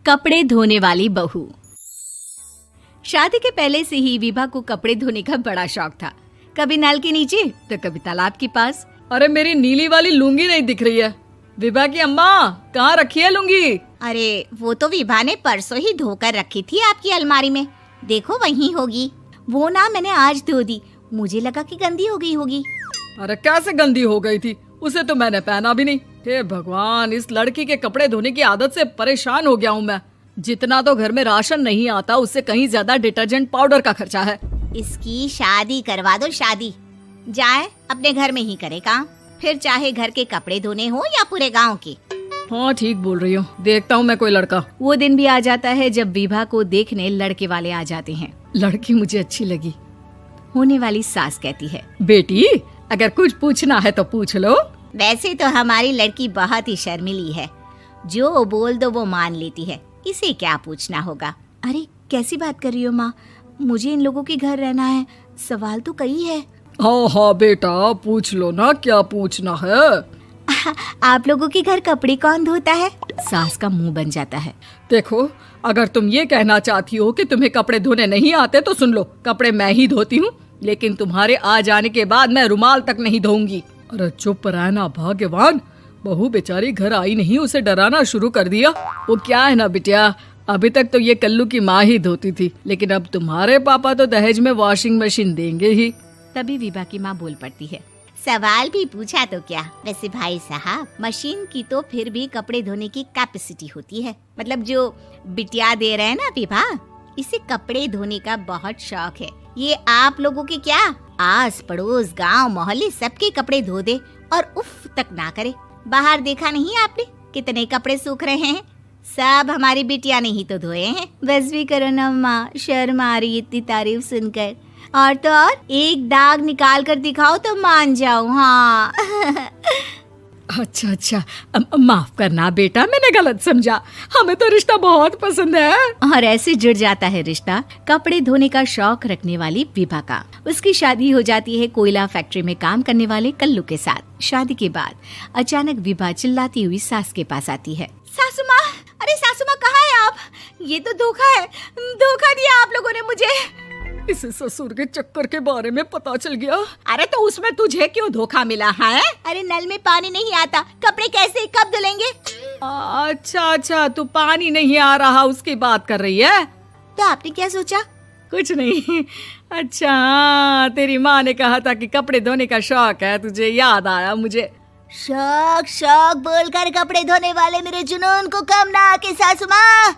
कपड़े धोने वाली बहू। शादी के पहले से ही विभा को कपड़े धोने का बड़ा शौक था। कभी नल के नीचे तो कभी तालाब के पास। अरे मेरी नीली वाली लुंगी नहीं दिख रही है। विभा की अम्मा, कहाँ रखी है लुंगी? अरे वो तो विभा ने परसों ही धोकर रखी थी आपकी अलमारी में, देखो वहीं होगी। वो ना मैंने आज धो दी, मुझे लगा कि गंदी हो गई होगी। अरे कैसे गंदी हो गई थी? उसे तो मैंने पहना भी नहीं। हे भगवान, इस लड़की के कपड़े धोने की आदत से परेशान हो गया हूँ मैं। जितना तो घर में राशन नहीं आता, उससे कहीं ज्यादा डिटर्जेंट पाउडर का खर्चा है। इसकी शादी करवा दो, शादी जाए अपने घर में ही करे काम, फिर चाहे घर के कपड़े धोने हो या पूरे गांव के। हाँ ठीक बोल रही हो, देखता हूँ मैं कोई लड़का। वो दिन भी आ जाता है जब विभा को देखने लड़के वाले आ जाते हैं। लड़की मुझे अच्छी लगी। होने वाली सास कहती है, बेटी अगर कुछ पूछना है तो पूछ लो। वैसे तो हमारी लड़की बहुत ही शर्मीली है, जो बोल दो वो मान लेती है, इसे क्या पूछना होगा। अरे कैसी बात कर रही हो माँ, मुझे इन लोगों के घर रहना है, सवाल तो कई है। हाँ हाँ बेटा, पूछ लो ना, क्या पूछना है। आप लोगों के घर कपड़े कौन धोता है? सास का मुंह बन जाता है। देखो, अगर तुम ये कहना चाहती हो कि तुम्हें कपड़े धोने नहीं आते तो सुन लो, कपड़े मैं ही धोती हूँ, लेकिन तुम्हारे आ जाने के बाद मैं रुमाल तक नहीं धोऊंगी। अरे चुप रहना भाग्यवान, बहू बेचारी घर आई नहीं, उसे डराना शुरू कर दिया। वो क्या है ना बिटिया, अभी तक तो ये कल्लू की माँ ही धोती थी, लेकिन अब तुम्हारे पापा तो दहेज में वॉशिंग मशीन देंगे ही। तभी विभा की माँ बोल पड़ती है, सवाल भी पूछा तो क्या। वैसे भाई साहब, मशीन की तो फिर भी कपड़े धोने की कैपेसिटी होती है। मतलब जो बिटिया दे रहे हैं ना विभा, इसे कपड़े धोने का बहुत शौक है। ये आप लोगों के क्या, आस पड़ोस गांव मोहल्ले सबके कपड़े धो दे और उफ तक ना करे। बाहर देखा नहीं आपने कितने कपड़े सूख रहे हैं? सब हमारी बिटिया ने ही तो धोए हैं। बस भी करो ना माँ, शर्म आ रही इतनी तारीफ सुनकर। और तो और एक दाग निकाल कर दिखाओ तो मान जाओ। हाँ अच्छा, माफ करना बेटा, मैंने गलत समझा। हमें तो रिश्ता बहुत पसंद है। और ऐसे जुड़ जाता है रिश्ता कपड़े धोने का शौक रखने वाली विभा का। उसकी शादी हो जाती है कोयला फैक्ट्री में काम करने वाले कल्लू के साथ। शादी के बाद अचानक विभा चिल्लाती हुई सास के पास आती है। सासू माँ, अरे सासू माँ कहाँ है आप? ये तो धोखा है, धोखा दिया आप लोगों ने मुझे। इसे ससुर के चक्कर के बारे में पता चल गया। अरे तो उसमें तुझे क्यों धोखा मिला है? अरे नल में पानी नहीं आता, कपड़े कैसे कब धुलेंगे? अच्छा, तू पानी नहीं आ रहा उसकी बात कर रही है। तो आपने क्या सोचा? कुछ नहीं। अच्छा, तेरी माँ ने कहा था कि कपड़े धोने का शौक है तुझे, याद आया मुझे। शौक बोलकर कपड़े धोने वाले मेरे जुनून को कम ना आके सासू माँ,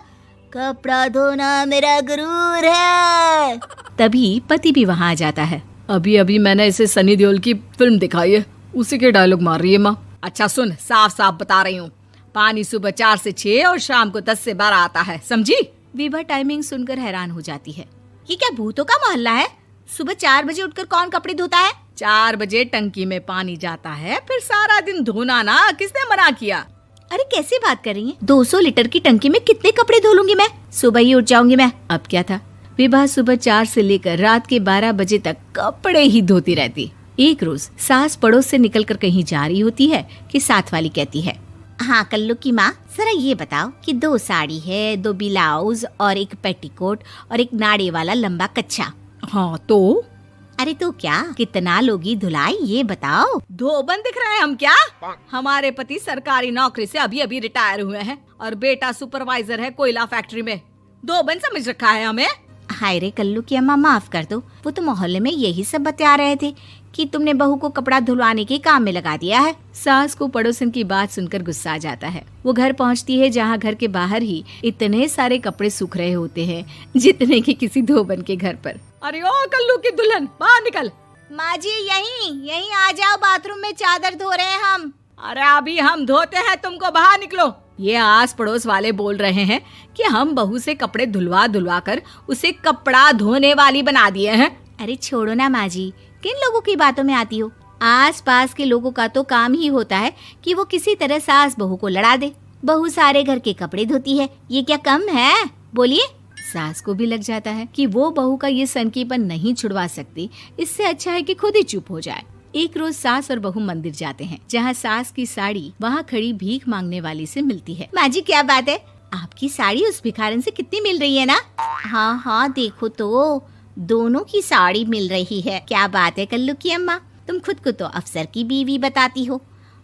कपड़ा धोना मेरा गुरूर है। तभी पति भी वहाँ आ जाता है। अभी मैंने इसे सनी देओल की फिल्म दिखाई है, उसी के डायलॉग मार रही है माँ। अच्छा सुन, साफ बता रही हूँ, पानी सुबह 4 से 6 और शाम को 10 से 12 आता है, समझी? विभा टाइमिंग सुनकर हैरान हो जाती है। ये क्या भूतों का मोहल्ला है? सुबह 4 बजे उठकर कौन कपड़े धोता है? 4 बजे टंकी में पानी जाता है, फिर सारा दिन धोना ना, किसने मना किया? अरे कैसी बात कर रही हैं? 200 लीटर की टंकी में कितने कपड़े धो लूंगी मैं? सुबह ही उठ जाऊंगी मैं। अब क्या था, विभा सुबह 4 से लेकर रात के 12 बजे तक कपड़े ही धोती रहती। एक रोज सास पड़ोस से निकलकर कहीं जा रही होती है कि साथ वाली कहती है, हाँ कल्लू की माँ, जरा ये बताओ कि 2 साड़ी है, 2 ब्लाउज और एक पेटीकोट और एक नाड़े वाला लंबा कच्छा। हाँ तो? अरे तो क्या, कितना लोगी धुलाई ये बताओ। धोबन दिख रहे हैं हम क्या? हमारे पति सरकारी नौकरी से अभी रिटायर हुए हैं और बेटा सुपरवाइजर है कोयला फैक्ट्री में। धोबन समझ रखा है हमें। हाय रे कल्लू की अम्मा, माफ कर दो, वो तो मोहल्ले में यही सब बता रहे थे कि तुमने बहू को कपड़ा धुलवाने के काम में लगा दिया है। सास को पड़ोसन की बात सुनकर गुस्सा आ जाता है। वो घर पहुंचती है जहां घर के बाहर ही इतने सारे कपड़े सूख रहे होते हैं जितने कि किसी धोबन के घर पर। अरे ओ कल्लू की दुल्हन, बाहर निकल। माँ जी यहीं आ जाओ, बाथरूम में चादर धो रहे हैं हम। अरे अभी हम धोते हैं, तुमको बाहर निकलो। ये आस पड़ोस वाले बोल रहे हैं कि हम बहू से कपड़े धुलवा कर उसे कपड़ा धोने वाली बना दिए हैं। अरे छोड़ो ना माँ जी, किन लोगों की बातों में आती हो? आस पास के लोगों का तो काम ही होता है कि वो किसी तरह सास बहू को लड़ा दे। बहू सारे घर के कपड़े धोती है, ये क्या कम है? बोलिए। सास को भी लग जाता है कि वो बहू का ये सनकीपन नहीं छुड़वा सकती, इससे अच्छा है कि खुद ही चुप हो जाए। एक रोज सास और बहू मंदिर जाते हैं, जहाँ सास की साड़ी वहाँ खड़ी भीख मांगने वाली से मिलती है। माँ जी क्या बात है, आपकी साड़ी उस भिखारन से कितनी मिल रही है ना? हाँ हाँ देखो तो, दोनों की साड़ी मिल रही है। क्या बात है कल्लू की अम्मा, तुम खुद को तो अफसर की बीवी बताती हो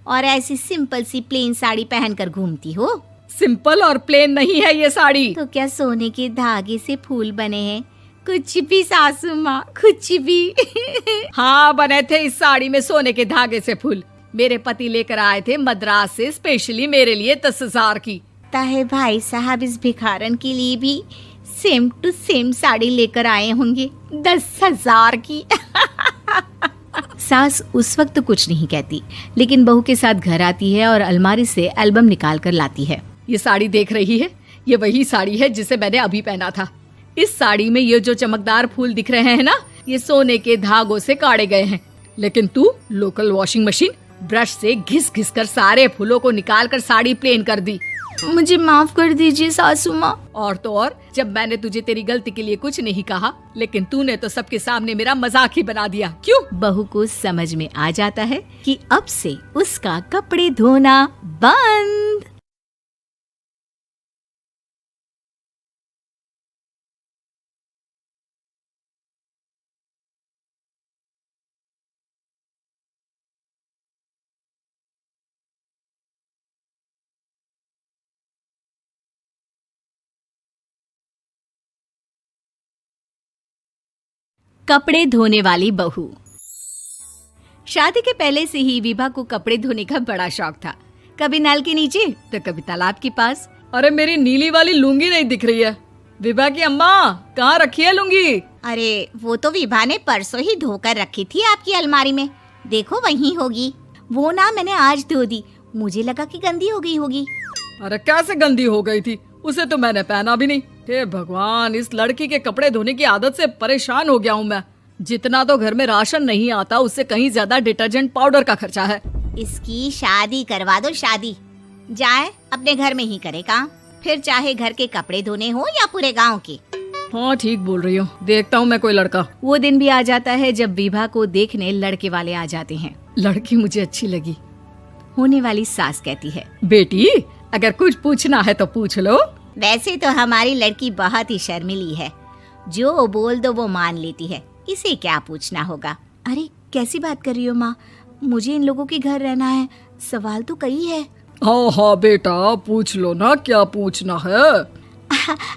और ऐसी सिंपल सी प्लेन साड़ी पहनकर घूमती हो। सिंपल और प्लेन नहीं है ये साड़ी। तो क्या सोने के धागे से फूल बने हैं? कुछ भी सासू माँ, कुछ भी। हाँ बने थे इस साड़ी में सोने के धागे से फूल। मेरे पति लेकर आए थे मद्रास से स्पेशली मेरे लिए 10,000 की। ताहे भाई साहब इस भिखारन के लिए भी सेम टू सेम साड़ी लेकर आए होंगे 10,000 की। सास उस वक्त तो कुछ नहीं कहती, लेकिन बहू के साथ घर आती है और अलमारी से एल्बम निकाल कर लाती है। ये साड़ी देख रही है, ये वही साड़ी है जिसे मैंने अभी पहना था। इस साड़ी में ये जो चमकदार फूल दिख रहे हैं ना, ये सोने के धागों से काटे गए हैं। लेकिन तू लोकल वॉशिंग मशीन ब्रश से घिस घिस कर सारे फूलों को निकाल कर साड़ी प्लेन कर दी। मुझे माफ कर दीजिए सासू माँ। और तो और, जब मैंने तुझे तेरी गलती के लिए कुछ नहीं कहा, लेकिन तूने तो सबके सामने मेरा मजाक ही बना दिया। क्यों? बहू को समझ में आ जाता है कि अब से उसका कपड़े धोना बंद। कपड़े धोने वाली बहू। शादी के पहले से ही विभा को कपड़े धोने का बड़ा शौक था। कभी नल के नीचे तो कभी तालाब के पास। अरे मेरी नीली वाली लुंगी नहीं दिख रही है। विभा की अम्मा, कहाँ रखी है लुंगी? अरे वो तो विभा ने परसों ही धोकर रखी थी आपकी अलमारी में, देखो वहीं होगी। वो ना मैंने आज धो दी, मुझे लगा कि गंदी हो गई होगी। अरे कैसे गंदी हो गई थी? उसे तो मैंने पहना भी नहीं। हे भगवान, इस लड़की के कपड़े धोने की आदत से परेशान हो गया हूँ मैं। जितना तो घर में राशन नहीं आता, उससे कहीं ज्यादा डिटर्जेंट पाउडर का खर्चा है। इसकी शादी करवा दो, शादी। जाए अपने घर में ही करे काम, फिर चाहे घर के कपड़े धोने हो या पूरे गांव के। हाँ ठीक बोल रही हो, देखता हूँ मैं कोई लड़का। वो दिन भी आ जाता है जब विभा को देखने लड़के वाले आ जाते हैं। लड़की मुझे अच्छी लगी। होने वाली सास कहती है, बेटी अगर कुछ पूछना है तो पूछ लो। वैसे तो हमारी लड़की बहुत ही शर्मीली है, जो बोल दो वो मान लेती है, इसे क्या पूछना होगा। अरे कैसी बात कर रही हो माँ, मुझे इन लोगों के घर रहना है, सवाल तो कई है। हाँ हाँ बेटा, पूछ लो ना, क्या पूछना है।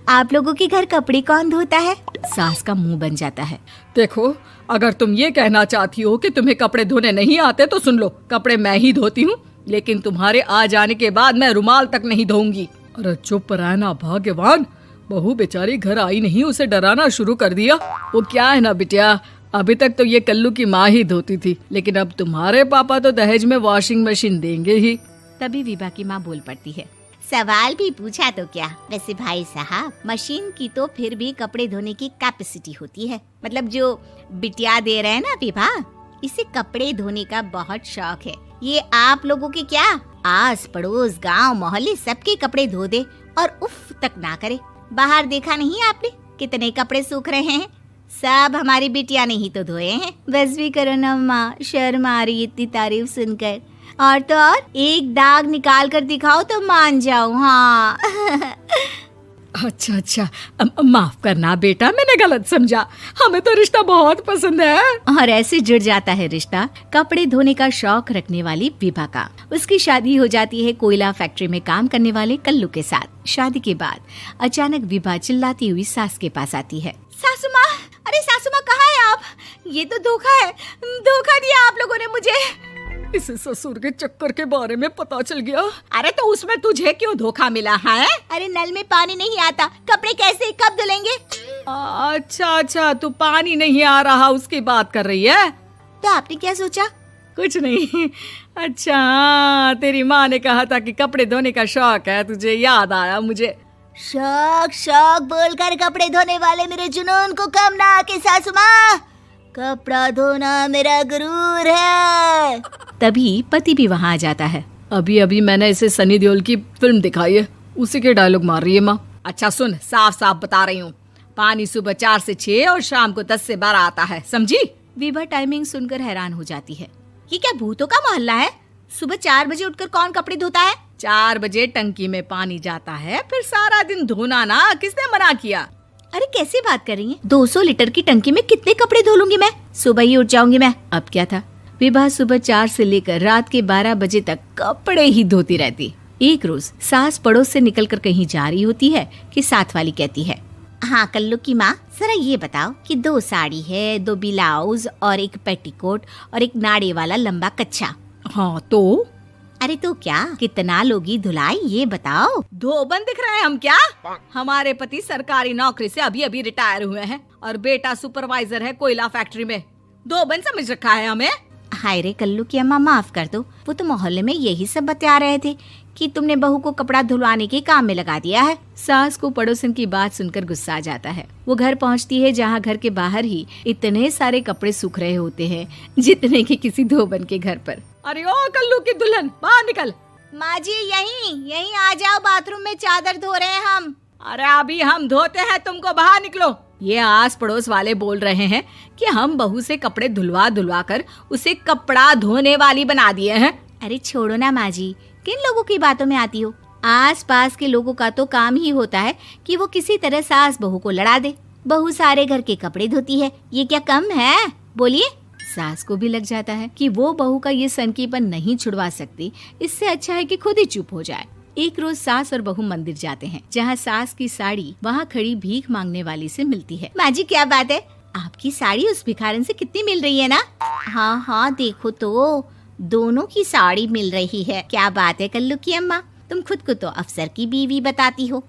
आप लोगों के घर कपड़े कौन धोता है? सास का मुंह बन जाता है। देखो, अगर तुम ये कहना चाहती हो कि तुम्हें कपड़े धोने नहीं आते तो सुन लो, कपड़े मैं ही धोती हूँ, लेकिन तुम्हारे आ जाने के बाद मैं रुमाल तक नहीं धोऊंगी। अरे चुप रहना भाग्यवान, बहू बेचारी घर आई नहीं, उसे डराना शुरू कर दिया। वो क्या है ना बिटिया, अभी तक तो ये कल्लू की माँ ही धोती थी, लेकिन अब तुम्हारे पापा तो दहेज में वॉशिंग मशीन देंगे ही। तभी विभा की माँ बोल पड़ती है, सवाल भी पूछा तो क्या। वैसे भाई साहब, मशीन की तो फिर भी कपड़े धोने की कैपेसिटी होती है। मतलब जो बिटिया दे रहे हैं ना विभा, इसे कपड़े धोने का बहुत शौक है। ये आप लोगों के क्या, आस पड़ोस गांव मोहल्ले सबके कपड़े धो दे और उफ तक ना करे। बाहर देखा नहीं आपने कितने कपड़े सूख रहे हैं? सब हमारी बिटिया ने ही तो धोए हैं। बस भी करो ना माँ, शर्म आ रही इतनी तारीफ सुनकर। और तो और एक दाग निकाल कर दिखाओ तो मान जाऊं। हाँ। अच्छा, माफ करना बेटा, मैंने गलत समझा। हमें तो रिश्ता बहुत पसंद है। और ऐसे जुड़ जाता है रिश्ता कपड़े धोने का शौक रखने वाली विभा का। उसकी शादी हो जाती है कोयला फैक्ट्री में काम करने वाले कल्लू के साथ। शादी के बाद अचानक विभा चिल्लाती हुई सास के पास आती है। सासू माँ, अरे सासू माँ कहाँ है आप? ये तो धोखा है, धोखा दिया आप लोगों ने मुझे। इसे ससुर के चक्कर के बारे में पता चल गया। अरे तो उसमें तुझे क्यों धोखा मिला है? अरे नल में पानी नहीं आता, कपड़े कैसे कब धुलेंगे? अच्छा, तू पानी नहीं आ रहा उसकी बात कर रही है। तो आपने क्या सोचा? कुछ नहीं। अच्छा, तेरी माँ ने कहा था कि कपड़े धोने का शौक है तुझे, याद आया मुझे। शौक बोलकर कपड़े धोने वाले मेरे जुनून को कम ना आके सासू माँ, कपड़ा धोना मेरा गुरूर है। तभी पति भी वहाँ आ जाता है। अभी मैंने इसे सनी देओल की फिल्म दिखाई है, उसी के डायलॉग मार रही है माँ। अच्छा सुन, साफ साफ बता रही हूँ, पानी सुबह 4 से 6 और शाम को 10 से 12 आता है, समझी? विभा टाइमिंग सुनकर हैरान हो जाती है। ये क्या भूतों का मोहल्ला है? सुबह 4 बजे उठकर कौन कपड़े धोता है? 4 बजे टंकी में पानी जाता है, फिर सारा दिन धोना ना, किसने मना किया? अरे कैसे बात कर रही हैं? 200 लीटर की टंकी में कितने कपड़े धो लूंगी मैं? सुबह ही उठ जाऊंगी मैं। अब क्या था, विभा सुबह 4 से लेकर रात के 12 बजे तक कपड़े ही धोती रहती। एक रोज सास पड़ोस से निकलकर कहीं जा रही होती है कि साथ वाली कहती है, हाँ कल्लू की माँ, जरा ये बताओ कि 2 साड़ी है, 2 ब्लाउज और एक पेटीकोट और एक नाड़े वाला लंबा कच्छा। हाँ तो? अरे तो क्या, कितना लोगी धुलाई ये बताओ। धोबन दिख रहे हैं हम क्या? हमारे पति सरकारी नौकरी से अभी अभी रिटायर हुए हैं और बेटा सुपरवाइजर है कोयला फैक्ट्री में। धोबन समझ रखा है हमें? हाय रे कल्लू की अम्मा, माफ कर दो, वो तो मोहल्ले में यही सब बता रहे थे कि तुमने बहू को कपड़ा धुलवाने के काम में लगा दिया है। सास को पड़ोसन की बात सुनकर गुस्सा आ जाता है। वो घर पहुंचती है जहां घर के बाहर ही इतने सारे कपड़े सूख रहे होते हैं जितने कि किसी धोबन के घर पर। अरे ओ कल्लू की दुल्हन, बाहर निकल। माँ जी यहीं आ जाओ, बाथरूम में चादर धो रहे हैं हम। अरे अभी हम धोते हैं, तुमको बाहर निकलो। ये आस पड़ोस वाले बोल रहे हैं कि हम बहू से कपड़े धुलवा कर उसे कपड़ा धोने वाली बना दिए हैं। अरे छोड़ो ना माँ जी, किन लोगों की बातों में आती हो? आस पास के लोगों का तो काम ही होता है कि वो किसी तरह सास बहू को लड़ा दे। बहू सारे घर के कपड़े धोती है, ये क्या कम है? बोलिए। सास को भी लग जाता है कि वो बहू का ये सनकीपन नहीं छुड़वा सकती, इससे अच्छा है कि खुद ही चुप हो जाए। एक रोज सास और बहू मंदिर जाते हैं, जहाँ सास की साड़ी वहाँ खड़ी भीख मांगने वाली से मिलती है। माँ जी क्या बात है, आपकी साड़ी उस भिखारन से कितनी मिल रही है ना? हाँ देखो तो, दोनों की साड़ी मिल रही है। क्या बात है कल्लू की अम्मा, तुम खुद को तो अफसर की बीवी बताती हो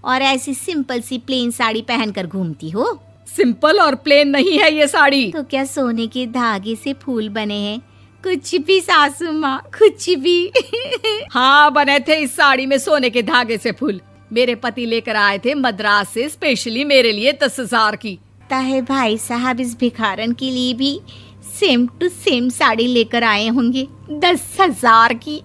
और ऐसी सिंपल सी प्लेन साड़ी पहनकर घूमती हो। सिंपल और प्लेन नहीं है ये साड़ी। तो क्या सोने के धागे से फूल बने हैं? कुछ भी सासू माँ, कुछ भी। हाँ बने थे इस साड़ी में सोने के धागे से फूल। मेरे पति लेकर आए थे मद्रास से स्पेशली मेरे लिए 10,000 की। ताहे भाई साहब इस भिखारन के लिए भी सेम टू सेम साड़ी लेकर आए होंगे 10,000 की।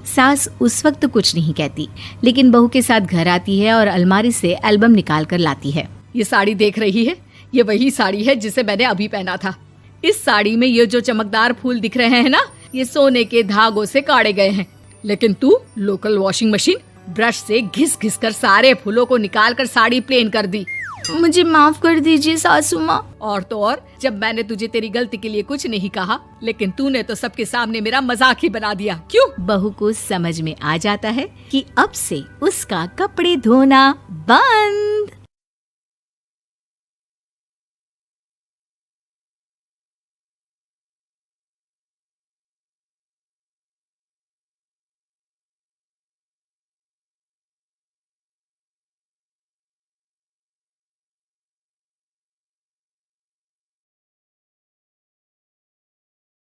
सास उस वक्त तो कुछ नहीं कहती, लेकिन बहू के साथ घर आती है और अलमारी से एल्बम निकाल कर लाती है। ये साड़ी देख रही है, ये वही साड़ी है जिसे मैंने अभी पहना था। इस साड़ी में ये जो चमकदार फूल दिख रहे हैं ना, ये सोने के धागों से काटे गए हैं। लेकिन तू लोकल वॉशिंग मशीन ब्रश से घिस घिस कर सारे फूलों को निकाल कर साड़ी प्लेन कर दी। मुझे माफ कर दीजिए सासू माँ। और तो और, जब मैंने तुझे तेरी गलती के लिए कुछ नहीं कहा, लेकिन तूने तो सबके सामने मेरा मजाक ही बना दिया। क्यों? बहू को समझ में आ जाता है कि अब से उसका कपड़े धोना बंद।